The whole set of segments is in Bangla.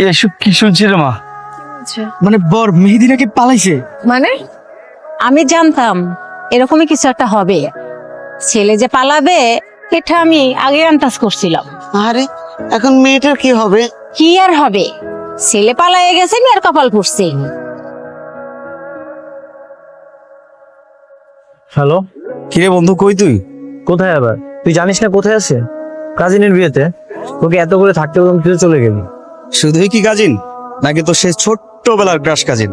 এসব কি শুনছি রে মা? মানে বর মেহেদি নাকি পালাইছে। মানে আমি জানতাম এরকমই কিছু একটা হবে, ছেলে যে পালাবে এটা আমি আগে আন্দাজ করছিলাম। আরে এখন মেয়েটার কি হবে? কি আর হবে, ছেলে পালায়ে গেছে, মেয়ের কপাল পড়ছে। হ্যালো, কিরে বন্ধু, কই তুই? কোথায় আবার? তুই জানিস না কোথায় আছে? কাজিনের বিয়েতে। তোকে এত করে থাকতে বললাম, তুই চলে গেলি। শুধুই কি কাজিন, নাকি তো সে ছোট্টবেলার ক্রাশ কাজিন?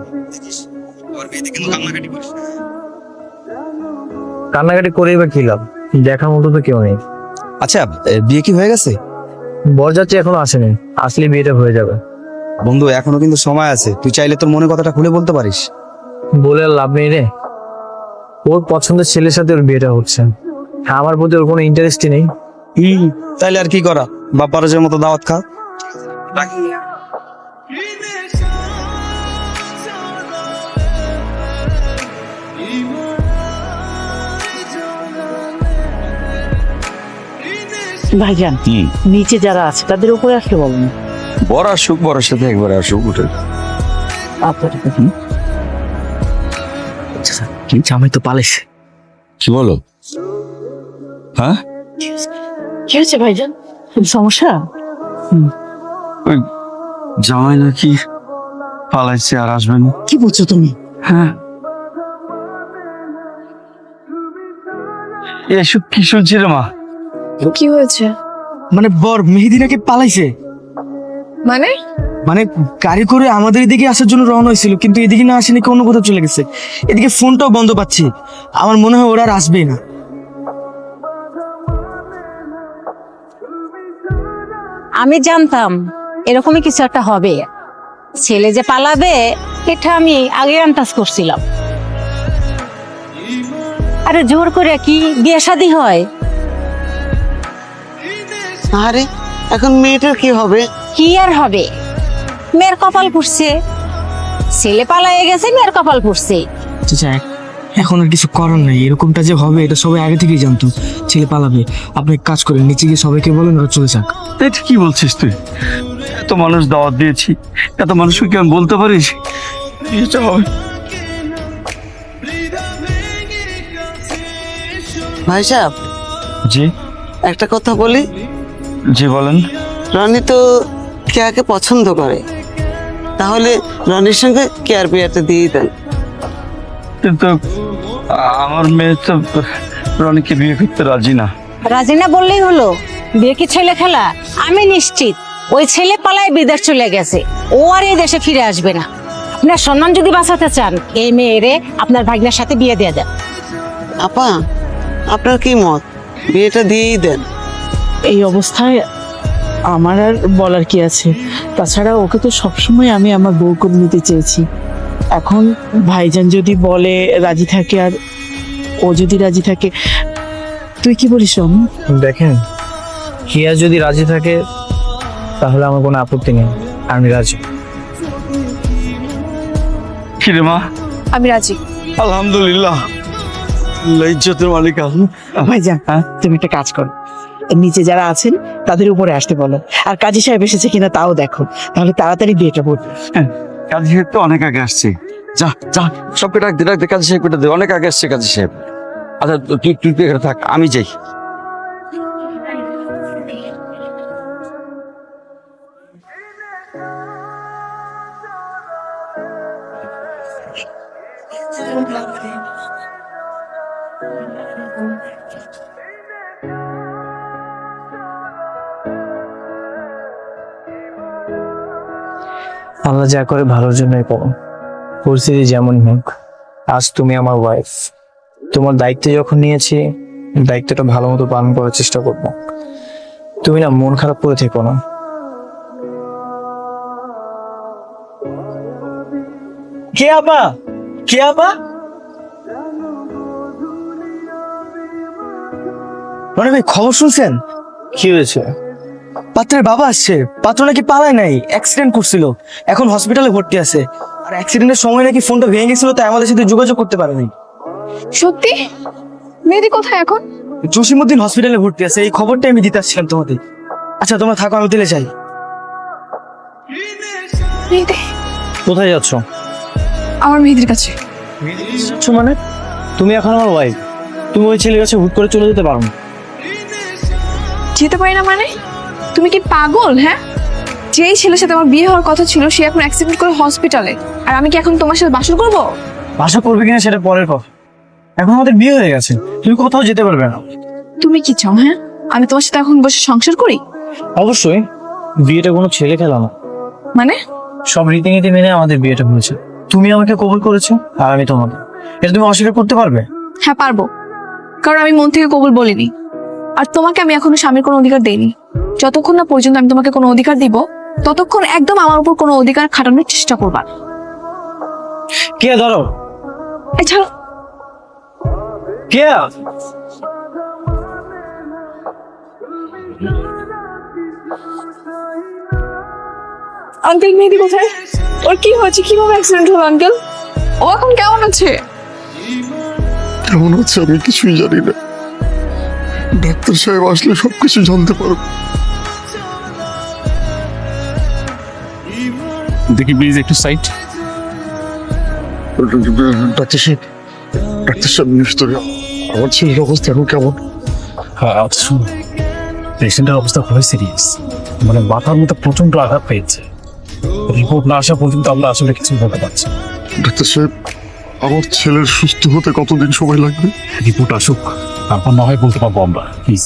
কান্নাকাটি করে এবার কি লাভ? দেখার মতো তো কেউ নেই। আচ্ছা, বিয়ে কি হয়ে গেছে? বরযাত্রী এখনো আসেনি, আসলে বিয়েটা হয়ে যাবে। বন্ধু এখনো কিন্তু সময় আছে, তুই চাইলে তোর মনের কথাটা খুলে বলতে পারিস। বলে আর লাভ নেই রে। ওর পছন্দের ছেলের সাথে ওর বিয়েটা হচ্ছে, আমার প্রতি ওর কোনো ইন্টারেস্টই নেই। তাইলে আর কি করা, বাপ্পারাজের মতো দাওয়াত খা। ভাইজান, নিচে যারা আছে তাদের উপরে আসতে বলুন। বড় আসুক, বড়ের সাথে একবার আসুক, উঠে জামাই তো পালাইছে। কি বলো? হ্যাঁ, কি হয়েছে ভাইজান, সমস্যা? ওই জামাই নাকি পালাইছে আর আসবেন। কি বলছো তুমি? হ্যাঁ, এসব কি শুনছি রে মা? কি হয়েছে? মানে বর মেহেদি নাকি পালাইছে। মানে মানে গাড়ি করে আমাদের এদিকে আসার জন্য রওনা হয়েছিল, কিন্তু এদিকে না আসে নাকি অন্য কোথাও চলে গেছে। এদিকে ফোনটাও বন্ধ পাচ্ছি, আমার মনে হয় ওরা আর আসবেই না। আমি জানতাম এরকমই কিছু একটা হবে, ছেলে যে পালাবে এটা আমি আগে আন্দাজ করছিলাম। আরে জোর করে কি বিয়ে শাদী হয়? আরে এখন মেয়েটার কি হবে? কি আর হবে, মেয়ের কপাল পড়ছে, ছেলে পালায়ে গেছে, মেয়ের কপাল পড়ছে। চাচা, এখন আর কিছু করার নাই, এরকমটা যে হবে এটা সবাই আগে থেকেই জানতো। ছেলে পালাবে, আপনি এক কাজ করেন, নিচে গিয়ে সবাইকে বলেন ওরা চলে যাক। এটা কি বলছিস তুই? এত মানুষ দাওয়াত দিয়েছি, এত মানুষকে কি আমি বলতে পারিস এটা হবে? ভাই সাহেব, জি একটা কথা বলি। জি বলেন। রনি তো কেয়াকে পছন্দ করে, তাহলে রনির সঙ্গে কেয়ার বিয়েটা দিয়ে দেন। কিন্তু আমার মেয়ে তো রনিকে বিয়ে করতে রাজি না। রাজি না বললেই হলো, বিয়ে কি ছেলে খেলা? আমি নিশ্চিত ওই ছেলে পালায় বিদেশ চলে গেছে, ও আর এই দেশে ফিরে আসবে না। আপনার সম্মান যদি বাঁচাতে চান, এই মেয়েরে আপনার ভাগ্নের সাথে বিয়ে দিয়ে দেন। আপা, আপনার কি মত? বিয়েটা দিয়েই দেন। এই অবস্থায় আমার আর বলার কি আছে? তাছাড়া ওকে তো সবসময় আমি আমার বউ করে নিতে চেয়েছি। এখন ভাইজান যদি বলে রাজি থাকে, আর ও যদি রাজি থাকে, তুই কি বলিস রমন? দেখেন, হিয়া যদি রাজি থাকে তাহলে আমার কোনো আপত্তি নেই, আমি রাজি। কি রে মা? আমি রাজি। আলহামদুলিল্লাহ, ইজ্জতের মালিক আল্লাহ। ভাইজান, তুমি একটা কাজ করো, নিচে যারা আছেন তাদের উপরে আসতে বলো, আর কাজী সাহেব এসেছে কিনা তাও দেখো, তাহলে তাড়াতাড়ি বিয়েটা করবে। কাজী সাহেব তো অনেক আগে আসছে। যা যা, সবকে ডাক দে, কাজী সাহেবকে দে, অনেক আগে আসছে কাজী সাহেব। আচ্ছা তুই তুই এখানে থাক, আমি যাই। আল্লাহ যা করে ভালোর জন্যই করো, পরিস্থিতি যেমনই হোক। আজ তুমি আমার ওয়াইফ, তোমার দায়িত্ব যখন নিয়েছি, দায়িত্বটা ভালো মতো পালন করার চেষ্টা করবো। তুমি না মন খারাপ করে থেকো না। কে আপা? কে আপা? রনি ভাই, খবর শুনছেন? কি হয়েছে? পাত্রের বাবা আসছে। পাত্র নাকি পালায় নাই, অ্যাক্সিডেন্ট করছিল, এখন হসপিটালে ভর্তি আছে। আর অ্যাক্সিডেন্টের সময় নাকি ফোনটা ভেঙে গেছিল, তাই আমাদের সাথে যোগাযোগ করতে পারেনি। সত্যি? মেহেদি কোথায় এখন? জসিমউদ্দিন হসপিটালে ভর্তি আছে, এই খবরটা আমি দিতে আসছিলাম তোমাদের। আচ্ছা তোমরা থাকো, আমি দিলে চাই। মেহেদি, কোথায় যাচ্ছ? আমার মেহেদির কাছে। যাচ্ছ মানে? তুমি এখন আমার ওয়াইফ, তুমি ওই ছেলের কাছে হুট করে চলে যেতে পারো না। যেতে পারি না মানে? তুমি কি পাগল? হ্যাঁ, যেই ছেলের সাথে আমার বিয়ে হওয়ার কথা ছিল সে এখন অ্যাক্সিডেন্ট করে হসপিটালে, আর আমি কি এখন তোমার সাথে বাসর করবো? বাসা করবে কিনা সেটা পরের কথা, এখন আমাদের বিয়ে হয়ে গেছে, তুমি কোথাও যেতে পারবে না। তুমি কি চাও? হ্যাঁ, আমি তোমার সাথে এখন বসে সংসার করি? অবশ্যই, বিয়েটা কোনো ছেলে খেলা না, মানে সব রীতিনীতি মেনে আমাদের বিয়েটা হয়েছে। তুমি আমাকে কবুল করেছো আর আমি তোমাকে, এটা তুমি অস্বীকার করতে পারবে? হ্যাঁ পারবো, কারণ আমি মন থেকে কবুল বলিনি, আর তোমাকে আমি এখনো স্বামীর কোনো অধিকার দেইনি। যতক্ষণ না পর্যন্ত আমি তোমাকে কোনো অধিকার দিব, ততক্ষণ একদম আমার উপর কোনো অধিকার খাটানোর চেষ্টা করবা না। কে ধরো, এই ছাড়ো। কে? আঙ্কেল, মেহেদি কোথায়? ওর কি হয়েছে? কিভাবে অ্যাক্সিডেন্ট হলো আঙ্কেল? ও এখন কেমন আছে? কেমন হচ্ছে আমি কিছুই জানি না, ডাক্তার সাহেব আসলে সবকিছু জানতে পারবো। দেখি প্লিজ একটু সাইড। ডাক্তার সাহেব, ডাক্তার সাহেব নিশ্চয় আমার ছেলের অবস্থা এখন কেমন? হ্যাঁ আচ্ছা শুনুন, পেশেন্টের অবস্থা খুবই সিরিয়াস, মানে মাথার মধ্যে প্রচন্ড আঘাত পেয়েছে। রিপোর্ট না আসা পর্যন্ত আমরা আসলে কিছু বলতে পারছি না। ডাক্তার সাহেব, আমার ছেলের সুস্থ হতে কতদিন সময় লাগবে? রিপোর্ট আসুক, তারপর না হয় বলতে পারবো আমরা, প্লিজ।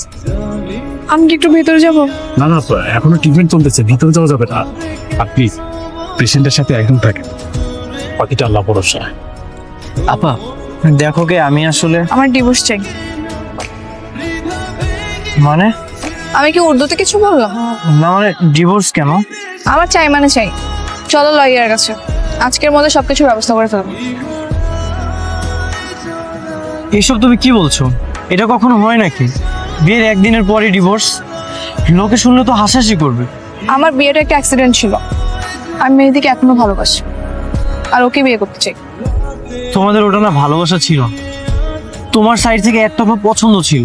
আমি কি একটু ভেতরে যাবো? না না, এখনো ট্রিটমেন্ট চলতেছে, ভিতরে যাওয়া যাবে না। আর প্লিজ পেশেন্টের সাথে একদম থাকেন, বাকিটা আল্লাহ ভরসা। আপা দেখো কে, আমি আসলে আমার ডিভোর্স চাই। মানে আমি কি উর্দুতে কিছু বললাম? না মানে ডিভোর্স কেন? আমার চাই মানে চাই। চলো লয়ারের কাছে, আজকের মধ্যে সবকিছু ব্যবস্থা করে ফেলবো। এইসব তুমি কি বলছো? এটা কখনো হয় নাকি? বিয়ের একদিনের পরই ডিভোর্স? লোকে শুনলে তো হাসাহাসি করবে। আমার বিয়েটা একটা অ্যাক্সিডেন্ট ছিল, আমি মেহেদিকে এখনো ভালোবাসি, আর ওকে বিয়ে করতে চাই। তোমাদের ওটা না ভালোবাসা ছিল না। তোমার সাইড থেকে একটা পছন্দ ছিল।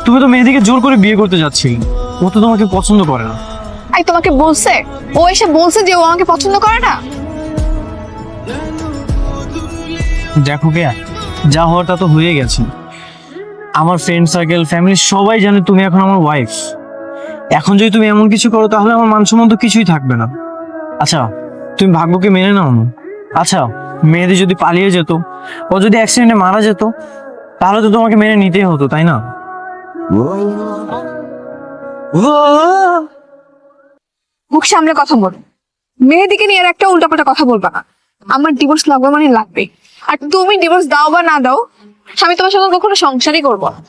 তুমি তো মেয়েদিকে জোর করে বিয়ে করতে যাচ্ছিলে, ও তো তোমাকে পছন্দ করে না। আই তোমাকে বলছে? ও এসে বলছে যে ও আমাকে পছন্দ করে না? দেখো কে, যা হওয়ার তা তো হয়ে গেছে। আমার ফ্রেন্ড সার্কেল, ফ্যামিলি সবাই জানে তুমি এখন আমার ওয়াইফ। এখন যদি তুমি এমন কিছু করো তাহলে আমার মান সম্মান তো কিছুই থাকবে না। আচ্ছা তুমি ভাগ্যকে মেনে নাও না। আচ্ছা মেয়েদের যদি পালিয়ে যেত, ও যদি অ্যাক্সিডেন্টে মারা যেত, তাহলে তো তোমাকে মেনে নিতেই হতো, তাই না? মুখ সামনে কথা বল। মেহেদিকে নিয়ে আর একটা উল্টাপাল্টা কথা বলবা না। আমার ডিভোর্স লাগবে মানে লাগবে, আর তুমি ডিভোর্স দাও বা না দাও, আমি তোমার সঙ্গে কখনো সংসারই করবো না।